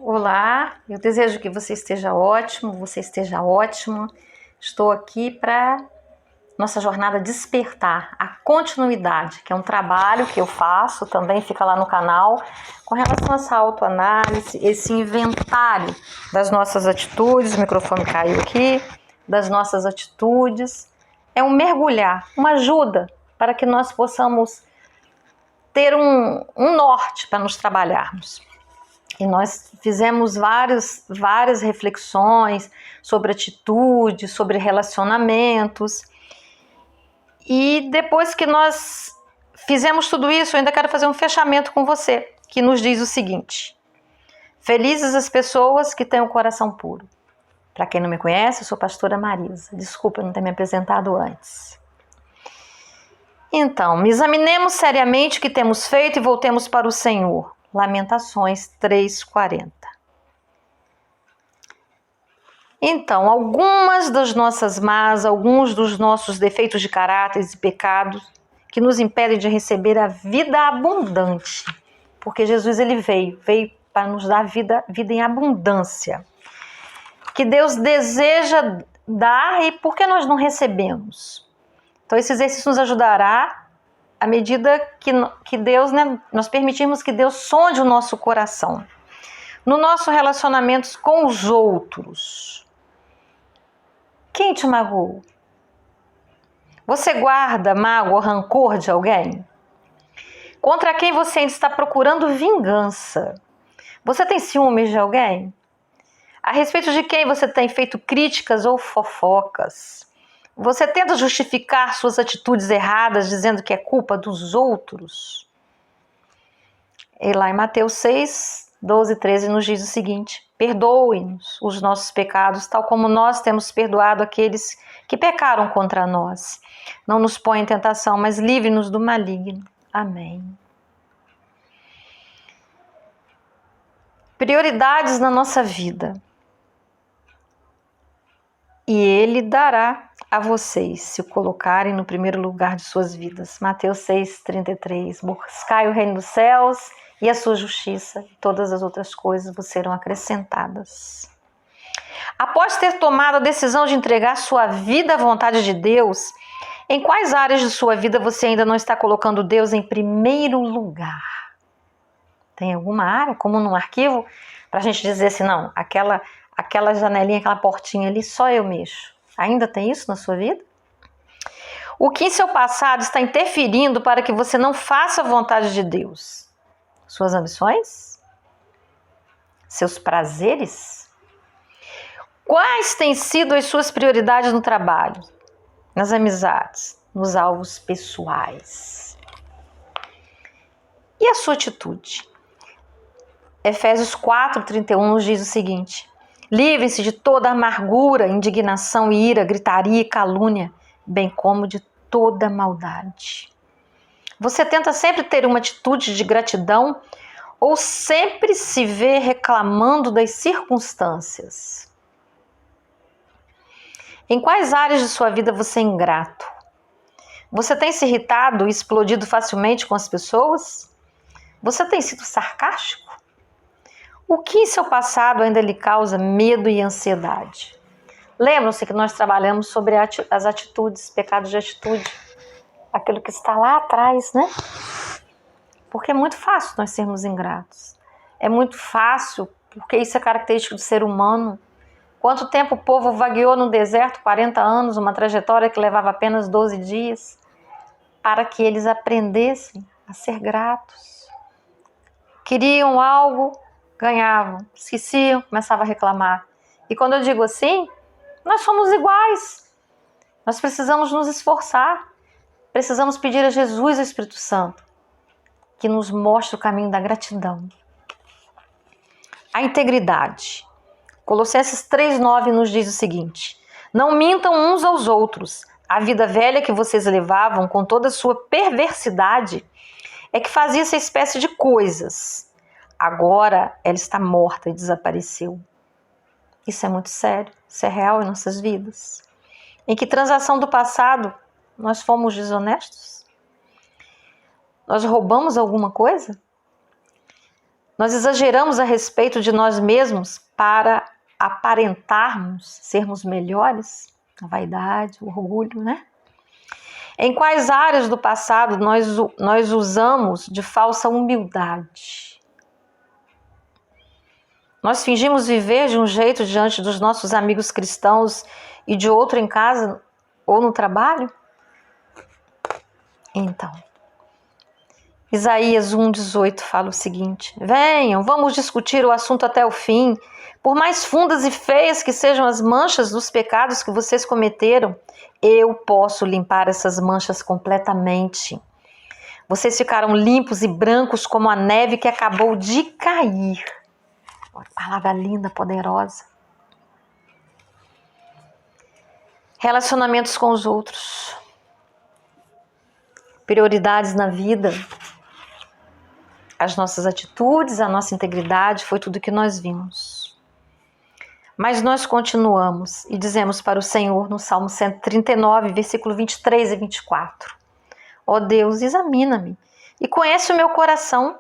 Olá, eu desejo que você esteja ótimo, você esteja ótimo. Estou aqui para nossa jornada Despertar, a continuidade, que é um trabalho que eu faço, também fica lá no canal, com relação a essa autoanálise, esse inventário das nossas atitudes, o microfone caiu aqui, das nossas atitudes. É um mergulhar, uma ajuda para que nós possamos ter um norte para nos trabalharmos. E nós fizemos várias reflexões sobre atitude, sobre relacionamentos. E depois que nós fizemos tudo isso, eu ainda quero fazer um fechamento com você, que nos diz o seguinte: felizes as pessoas que têm o coração puro. Para quem não me conhece, eu sou pastora Marisa. Desculpa não ter me apresentado antes. Então, examinemos seriamente o que temos feito e voltemos para o Senhor. Lamentações 3:40. Então, algumas das nossas alguns dos nossos defeitos de caráter e pecados que nos impedem de receber a vida abundante. Porque Jesus ele veio para nos dar vida em abundância. Que Deus deseja dar e por que nós não recebemos? Então, esse exercício nos ajudará à medida que Deus, nós permitimos que Deus sonde o nosso coração. No nosso relacionamento com os outros. Quem te magoou? Você guarda mágoa ou rancor de alguém? Contra quem você ainda está procurando vingança? Você tem ciúmes de alguém? A respeito de quem você tem feito críticas ou fofocas? Você tenta justificar suas atitudes erradas dizendo que é culpa dos outros? E lá em Mateus 6:12-13 nos diz o seguinte: perdoe-nos os nossos pecados, tal como nós temos perdoado aqueles que pecaram contra nós. Não nos põe em tentação, mas livre-nos do maligno. Amém. Prioridades na nossa vida. E Ele dará a vocês, se o colocarem no primeiro lugar de suas vidas. Mateus 6:33. Buscai o reino dos céus e a sua justiça, e todas as outras coisas vos serão acrescentadas. Após ter tomado a decisão de entregar sua vida à vontade de Deus, em quais áreas de sua vida você ainda não está colocando Deus em primeiro lugar? Tem alguma área, como num arquivo, para a gente dizer assim, não, aquela janelinha, aquela portinha ali, só eu mexo. Ainda tem isso na sua vida? O que em seu passado está interferindo para que você não faça a vontade de Deus? Suas ambições? Seus prazeres? Quais têm sido as suas prioridades no trabalho, nas amizades, nos alvos pessoais? E a sua atitude? Efésios 4:31 nos diz o seguinte: livrem-se de toda amargura, indignação, ira, gritaria e calúnia, bem como de toda maldade. Você tenta sempre ter uma atitude de gratidão ou sempre se vê reclamando das circunstâncias? Em quais áreas de sua vida você é ingrato? Você tem se irritado e explodido facilmente com as pessoas? Você tem sido sarcástico? O que em seu passado ainda lhe causa medo e ansiedade? Lembram-se que nós trabalhamos sobre as atitudes, pecados de atitude. Aquilo que está lá atrás, né? Porque é muito fácil nós sermos ingratos. É muito fácil, porque isso é característico do ser humano. Quanto tempo o povo vagueou no deserto? 40 anos, uma trajetória que levava apenas 12 dias, para que eles aprendessem a ser gratos. Queriam algo, ganhavam, esqueciam, começavam a reclamar. E quando eu digo assim, nós somos iguais. Nós precisamos nos esforçar. Precisamos pedir a Jesus, o Espírito Santo, que nos mostre o caminho da gratidão. A integridade. Colossenses 3:9 nos diz o seguinte: não mintam uns aos outros. A vida velha que vocês levavam com toda a sua perversidade é que fazia essa espécie de coisas. Agora ela está morta e desapareceu. Isso é muito sério, isso é real em nossas vidas. Em que transação do passado nós fomos desonestos? Nós roubamos alguma coisa? Nós exageramos a respeito de nós mesmos para aparentarmos sermos melhores. A vaidade, o orgulho, né? Em quais áreas do passado nós usamos de falsa humildade? Nós fingimos viver de um jeito diante dos nossos amigos cristãos e de outro em casa ou no trabalho? Então, Isaías 1,18 fala o seguinte: venham, vamos discutir o assunto até o fim. Por mais fundas e feias que sejam as manchas dos pecados que vocês cometeram, eu posso limpar essas manchas completamente. Vocês ficaram limpos e brancos como a neve que acabou de cair. Uma palavra linda, poderosa. Relacionamentos com os outros. Prioridades na vida. As nossas atitudes, a nossa integridade, foi tudo que nós vimos. Mas nós continuamos e dizemos para o Senhor no Salmo 139, versículo 23 e 24. Ó Deus, examina-me e conhece o meu coração,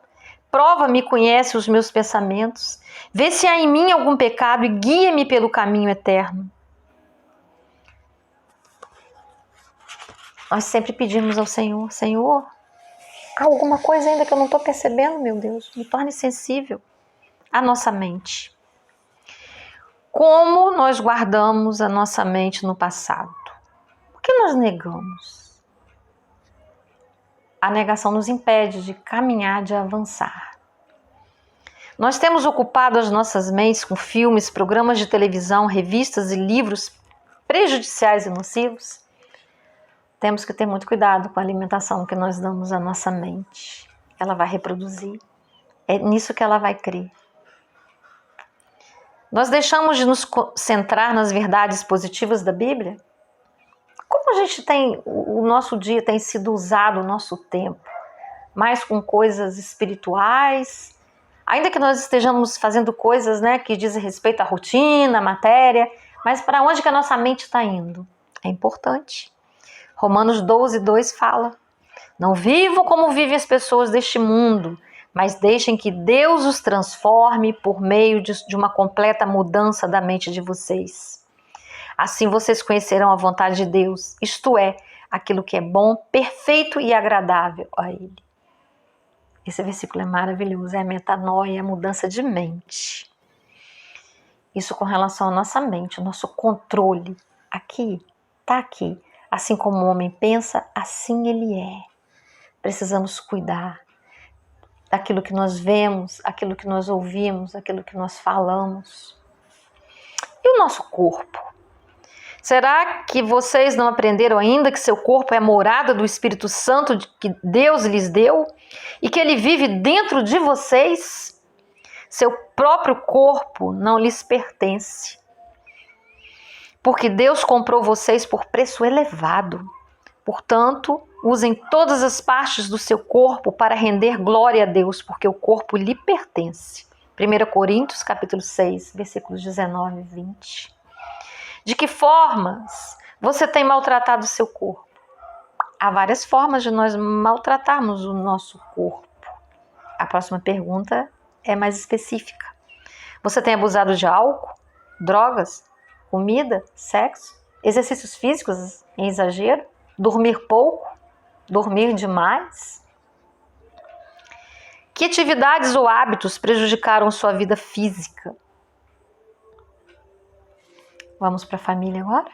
prova-me e conhece os meus pensamentos, vê se há em mim algum pecado e guia-me pelo caminho eterno. Nós sempre pedimos ao Senhor, Senhor, há alguma coisa ainda que eu não estou percebendo, meu Deus, me torne sensível à nossa mente. Como nós guardamos a nossa mente no passado? Por que nós negamos? A negação nos impede de caminhar, de avançar. Nós temos ocupado as nossas mentes com filmes, programas de televisão, revistas e livros prejudiciais e nocivos. Temos que ter muito cuidado com a alimentação que nós damos à nossa mente. Ela vai reproduzir. É nisso que ela vai crer. Nós deixamos de nos centrar nas verdades positivas da Bíblia? Como a gente o nosso dia tem sido usado, o nosso tempo? Mais com coisas espirituais? Ainda que nós estejamos fazendo coisas, né, que dizem respeito à rotina, à matéria, mas para onde que a nossa mente está indo? É importante. Romanos 12:2 fala: não vivam como vivem as pessoas deste mundo, mas deixem que Deus os transforme por meio de uma completa mudança da mente de vocês. Assim vocês conhecerão a vontade de Deus, isto é, aquilo que é bom, perfeito e agradável a Ele. Esse versículo é maravilhoso, é a metanoia, a mudança de mente. Isso com relação à nossa mente, o nosso controle. Aqui, está aqui. Assim como o homem pensa, assim ele é. Precisamos cuidar daquilo que nós vemos, aquilo que nós ouvimos, aquilo que nós falamos. E o nosso corpo? Será que vocês não aprenderam ainda que seu corpo é a morada do Espírito Santo que Deus lhes deu e que ele vive dentro de vocês? Seu próprio corpo não lhes pertence, porque Deus comprou vocês por preço elevado. Portanto, usem todas as partes do seu corpo para render glória a Deus, porque o corpo lhe pertence. 1 Coríntios, capítulo 6, versículos 19 e 20. De que formas você tem maltratado o seu corpo? Há várias formas de nós maltratarmos o nosso corpo. A próxima pergunta é mais específica. Você tem abusado de álcool, drogas, comida, sexo, exercícios físicos em exagero, dormir pouco, dormir demais? Que atividades ou hábitos prejudicaram sua vida física? Vamos para a família agora?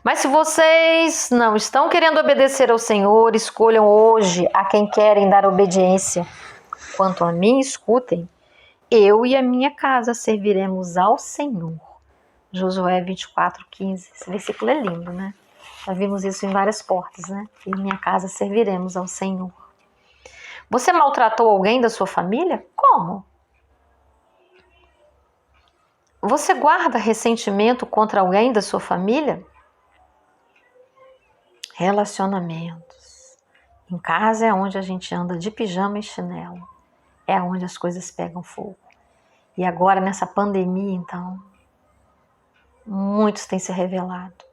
Mas se vocês não estão querendo obedecer ao Senhor, escolham hoje a quem querem dar obediência. Quanto a mim, escutem, eu e a minha casa serviremos ao Senhor. Josué 24:15. Esse versículo é lindo, né? Já vimos isso em várias portas, né? E em minha casa serviremos ao Senhor. Você maltratou alguém da sua família? Como? Você guarda ressentimento contra alguém da sua família? Relacionamentos. Em casa é onde a gente anda de pijama e chinelo. É onde as coisas pegam fogo. E agora, nessa pandemia, então, muitos têm se revelado.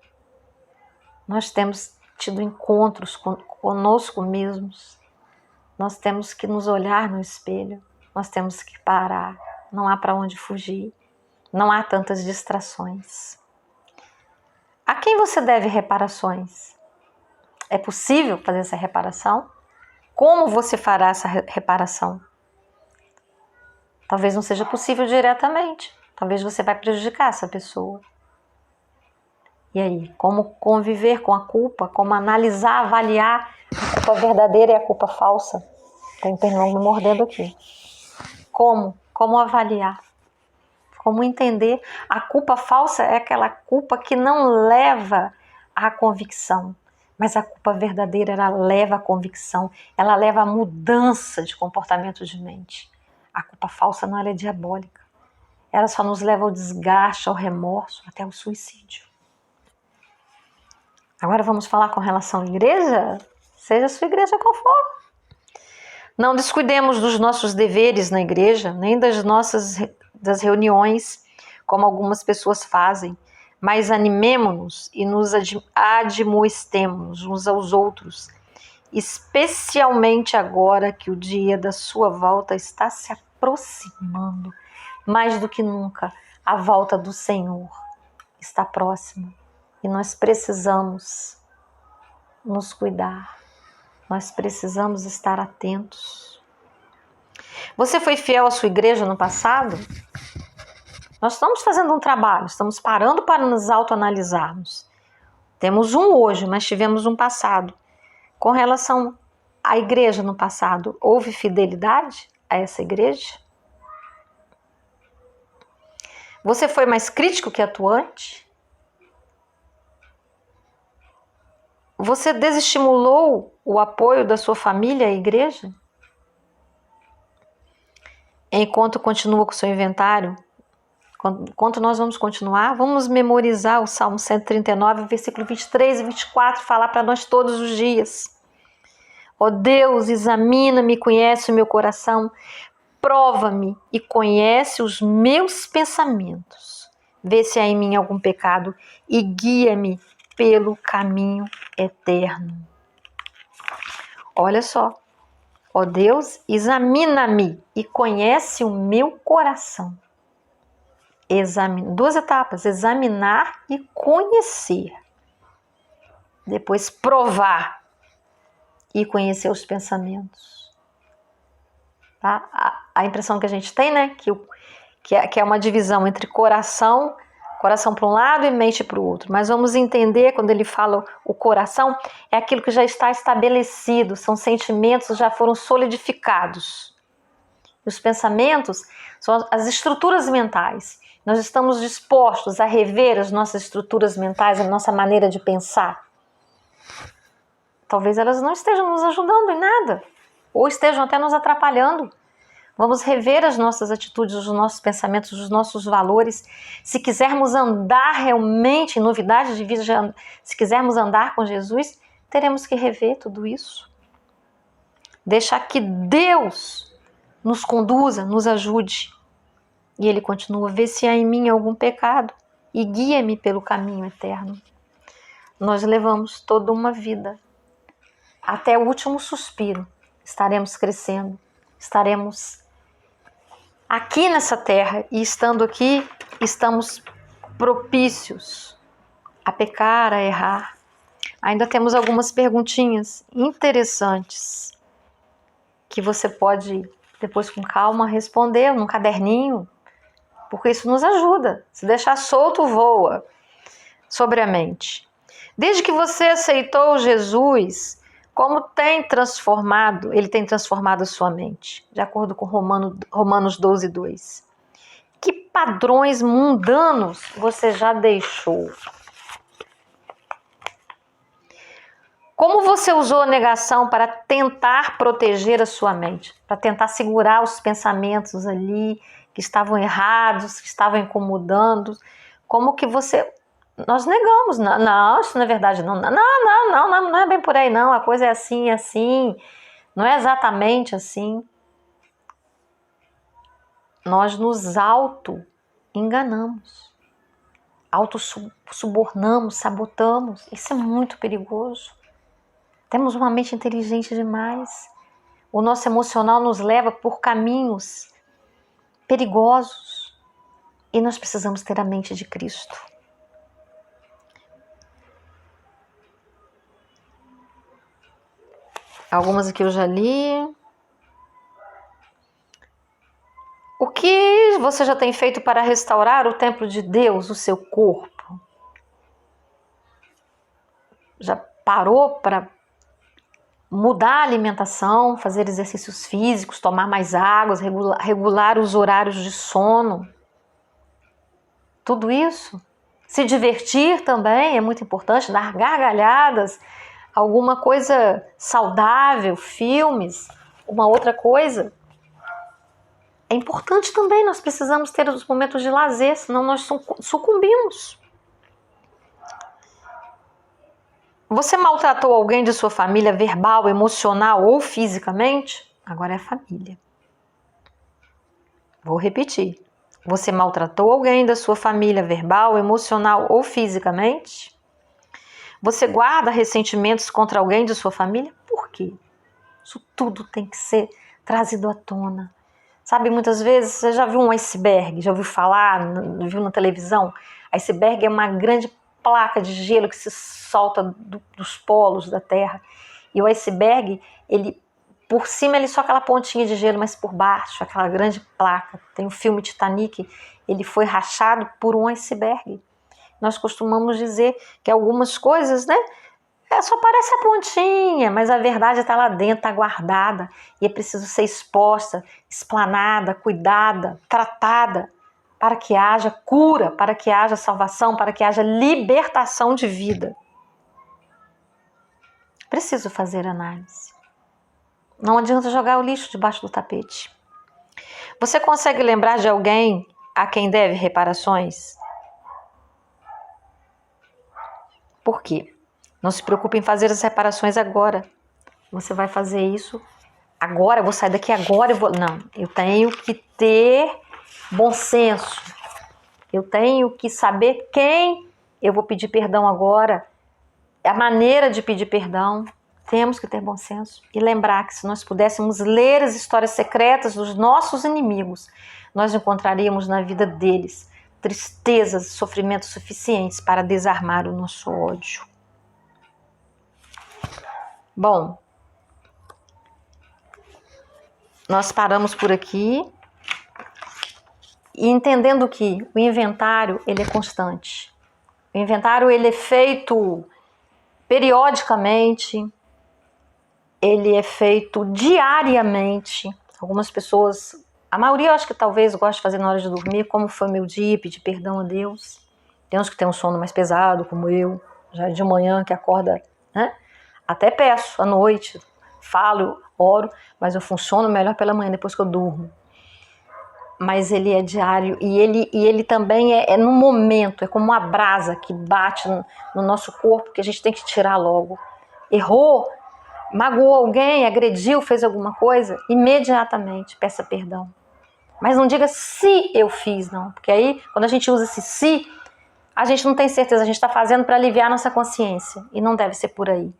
Nós temos tido encontros conosco mesmos. Nós temos que nos olhar no espelho nós temos que parar. Não há para onde fugir. Não há tantas distrações. A quem você deve reparações? É possível fazer essa reparação? Como você fará essa reparação? Talvez não seja possível diretamente. Talvez você vai prejudicar essa pessoa. E aí, como conviver com a culpa? Como analisar, avaliar a culpa verdadeira e a culpa falsa? Tem um pernilongo me mordendo aqui. Como avaliar? Como entender? A culpa falsa é aquela culpa que não leva à convicção. Mas a culpa verdadeira, ela leva à convicção. Ela leva à mudança de comportamento de mente. A culpa falsa não, ela é diabólica. Ela só nos leva ao desgaste, ao remorso, até ao suicídio. Agora vamos falar com relação à igreja? Seja a sua igreja qual for. Não descuidemos dos nossos deveres na igreja, nem das reuniões, como algumas pessoas fazem, mas animemo-nos e nos admoestemos uns aos outros, especialmente agora que o dia da sua volta está se aproximando. Mais do que nunca, a volta do Senhor está próxima e nós precisamos nos cuidar, nós precisamos estar atentos. Você foi fiel à sua igreja no passado? Nós estamos fazendo um trabalho, estamos parando para nos autoanalisarmos. Temos um hoje, mas tivemos um passado. Com relação à igreja no passado, houve fidelidade a essa igreja? Você foi mais crítico que atuante? Você desestimulou o apoio da sua família à igreja? Enquanto continua com o seu inventário, enquanto nós vamos continuar, vamos memorizar o Salmo 139, versículo 23 e 24, falar para nós todos os dias. Ó Deus, examina-me, conhece o meu coração, prova-me e conhece os meus pensamentos. Vê se há em mim algum pecado e guia-me pelo caminho eterno. Olha só. Ó Deus, examina-me e conhece o meu coração. Duas etapas, examinar e conhecer. Depois provar e conhecer os pensamentos. Tá? A impressão que a gente tem, né, que é uma divisão entre coração para um lado e mente para o outro. Mas vamos entender, quando ele fala o coração, é aquilo que já está estabelecido, são sentimentos que já foram solidificados. Os pensamentos são as estruturas mentais. Nós estamos dispostos a rever as nossas estruturas mentais, a nossa maneira de pensar. Talvez elas não estejam nos ajudando em nada, ou estejam até nos atrapalhando. Vamos rever as nossas atitudes, os nossos pensamentos, os nossos valores. Se quisermos andar realmente em novidade de vida, se quisermos andar com Jesus, teremos que rever tudo isso. Deixar que Deus nos conduza, nos ajude. E ele continua, vê se há em mim algum pecado e guia-me pelo caminho eterno. Nós levamos toda uma vida. Até o último suspiro estaremos crescendo, estaremos aqui nessa terra, e estando aqui, estamos propícios a pecar, a errar. Ainda temos algumas perguntinhas interessantes que você pode, depois com calma, responder num caderninho, porque isso nos ajuda. Se deixar solto, voa sobre a mente. Desde que você aceitou Jesus, como ele tem transformado a sua mente, de acordo com Romanos 12, 2. Que padrões mundanos você já deixou? Como você usou a negação para tentar proteger a sua mente, para tentar segurar os pensamentos ali que estavam errados, que estavam incomodando? Como que você... Nós negamos, não, isso não é verdade, não é bem por aí não, a coisa é assim, não é exatamente assim. Nós nos auto-enganamos, auto-subornamos, sabotamos, isso é muito perigoso. Temos uma mente inteligente demais, O nosso emocional nos leva por caminhos perigosos e nós precisamos ter a mente de Cristo. Algumas aqui eu já li. O que você já tem feito para restaurar o templo de Deus, o seu corpo? Já parou para mudar a alimentação, fazer exercícios físicos, tomar mais águas, regular os horários de sono? Tudo isso. Se divertir também é muito importante, dar gargalhadas, alguma coisa saudável, filmes, uma outra coisa. É importante também, nós precisamos ter os momentos de lazer, senão nós sucumbimos. Você maltratou alguém de sua família verbal, emocional ou fisicamente? Agora é família. Vou repetir. Você maltratou alguém da sua família verbal, emocional ou fisicamente? Você guarda ressentimentos contra alguém de sua família? Por quê? Isso tudo tem que ser trazido à tona. Sabe, muitas vezes você já viu um iceberg, já ouviu falar, viu na televisão? Iceberg é uma grande placa de gelo que se solta dos polos da Terra. E o iceberg, ele, por cima ele é só aquela pontinha de gelo, mas por baixo, aquela grande placa. Tem o filme Titanic, ele foi rachado por um iceberg. Nós costumamos dizer que algumas coisas, né? Só parece a pontinha, mas a verdade está lá dentro, está guardada. E é preciso ser exposta, explanada, cuidada, tratada, para que haja cura, para que haja salvação, para que haja libertação de vida. Preciso fazer análise. Não adianta jogar o lixo debaixo do tapete. Você consegue lembrar de alguém a quem deve reparações? Por quê? Não se preocupe em fazer as reparações agora. Você vai fazer isso agora, eu vou sair daqui agora, Não, eu tenho que ter bom senso. Eu tenho que saber quem eu vou pedir perdão agora. A maneira de pedir perdão. Temos que ter bom senso. E lembrar que se nós pudéssemos ler as histórias secretas dos nossos inimigos, nós encontraríamos na vida deles tristezas e sofrimentos suficientes para desarmar o nosso ódio. Bom, nós paramos por aqui e entendendo que o inventário ele é constante. O inventário ele é feito periodicamente, ele é feito diariamente. Algumas pessoas, a maioria eu acho que talvez goste de fazer na hora de dormir, como foi meu dia, pedir perdão a Deus. Tem uns que tem um sono mais pesado, como eu, já de manhã que acorda, né? Até peço à noite, falo, oro, mas eu funciono melhor pela manhã, depois que eu durmo. Mas ele é diário e ele também é no momento, é como uma brasa que bate no nosso corpo, que a gente tem que tirar logo. Errou, magoou alguém, agrediu, fez alguma coisa, imediatamente peça perdão. Mas não diga se eu fiz, não, porque aí quando a gente usa esse se, a gente não tem certeza, a gente está fazendo para aliviar a nossa consciência e não deve ser por aí.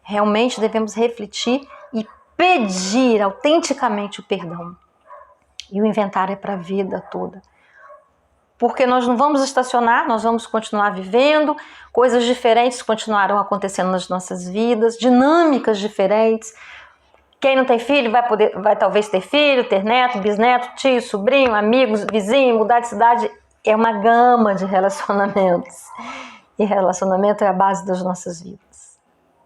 Realmente devemos refletir e pedir autenticamente o perdão. E o inventário é para a vida toda. Porque nós não vamos estacionar, nós vamos continuar vivendo, coisas diferentes continuarão acontecendo nas nossas vidas, dinâmicas diferentes. Quem não tem filho vai talvez ter filho, ter neto, bisneto, tio, sobrinho, amigos, vizinho, mudar de cidade. É uma gama de relacionamentos. E relacionamento é a base das nossas vidas.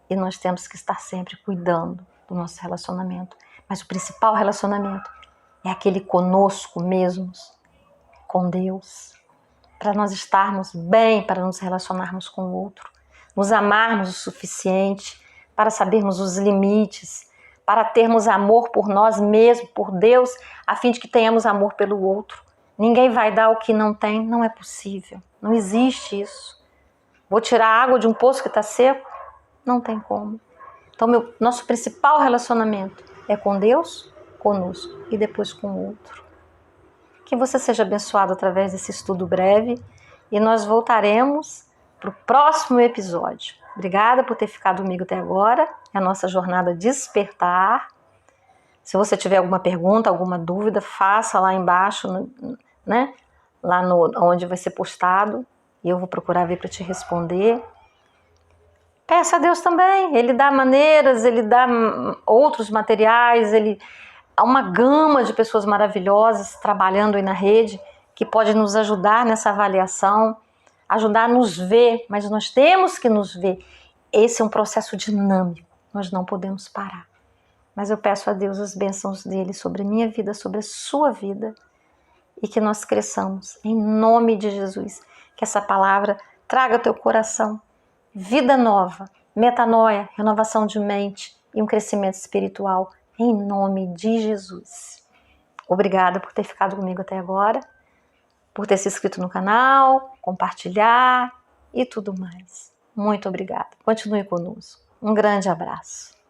E nós temos que estar sempre cuidando do nosso relacionamento. Mas o principal relacionamento é aquele conosco mesmos, com Deus. Para nós estarmos bem, para nos relacionarmos com o outro. Nos amarmos o suficiente, para sabermos os limites, para termos amor por nós mesmos, por Deus, a fim de que tenhamos amor pelo outro. Ninguém vai dar o que não tem, não é possível. Não existe isso. Vou tirar a água de um poço que está seco? Não tem como. Então, nosso principal relacionamento é com Deus, conosco e depois com o outro. Que você seja abençoado através desse estudo breve e nós voltaremos para o próximo episódio. Obrigada por ter ficado comigo até agora. É a nossa jornada Despertar. Se você tiver alguma pergunta, alguma dúvida, faça lá embaixo, né? Lá onde vai ser postado, e eu vou procurar ver para te responder. Peça a Deus também, Ele dá maneiras, Ele dá outros materiais, há uma gama de pessoas maravilhosas trabalhando aí na rede, que pode nos ajudar nessa avaliação, ajudar a nos ver, mas nós temos que nos ver. Esse é um processo dinâmico, nós não podemos parar. Mas eu peço a Deus as bênçãos dele sobre a minha vida, sobre a sua vida, e que nós cresçamos em nome de Jesus. Que essa palavra traga ao teu coração vida nova, metanoia, renovação de mente e um crescimento espiritual em nome de Jesus. Obrigada por ter ficado comigo até agora, por ter se inscrito no canal, compartilhar e tudo mais. Muito obrigada. Continue conosco. Um grande abraço.